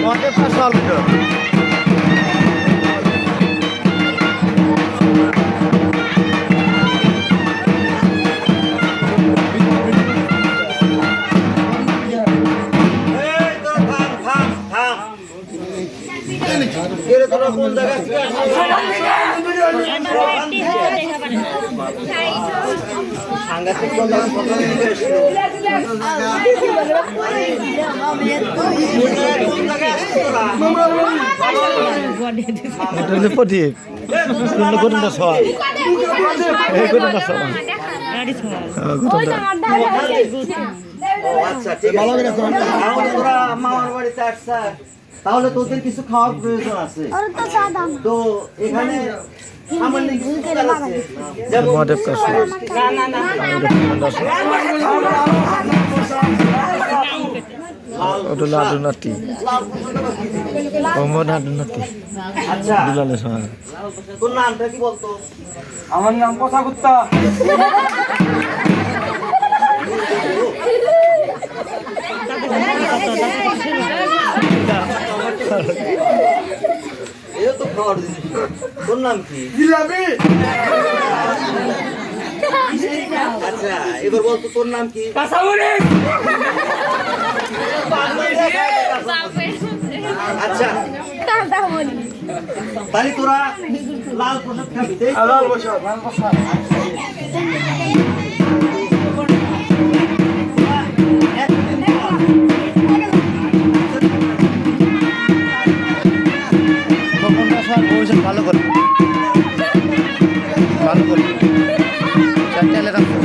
মহাদেব কাশওয়াল প্রদীপ গরুটা সব এই গরুটা সব মামার বাড়িতে আসছে তাহলে তোদের কিছু খাওয়ার প্রয়োজন আছে তো এখানে সামান্য কিছু তেল আছে যেমন মহাদেব কাশওয়াল লাডু নাতি লাডু নাতি আচ্ছা দুলালের সঙ্গে তোর নামটা কি বলতো? আমার নাম কথা কুত্তা। এটা তো খাওয়ার জিনিস। তোর নাম কি? জিলাপি। আচ্ছা এবার বলতো তোর নাম কি? কাঁচামরিচ। আচ্ছা তাহলে তোরা লাল প্রসাদ খাবি তাই তো? লাল প্রসাদ, লাল প্রসাদ। ভালো করে ভালো করে চারটে রাখো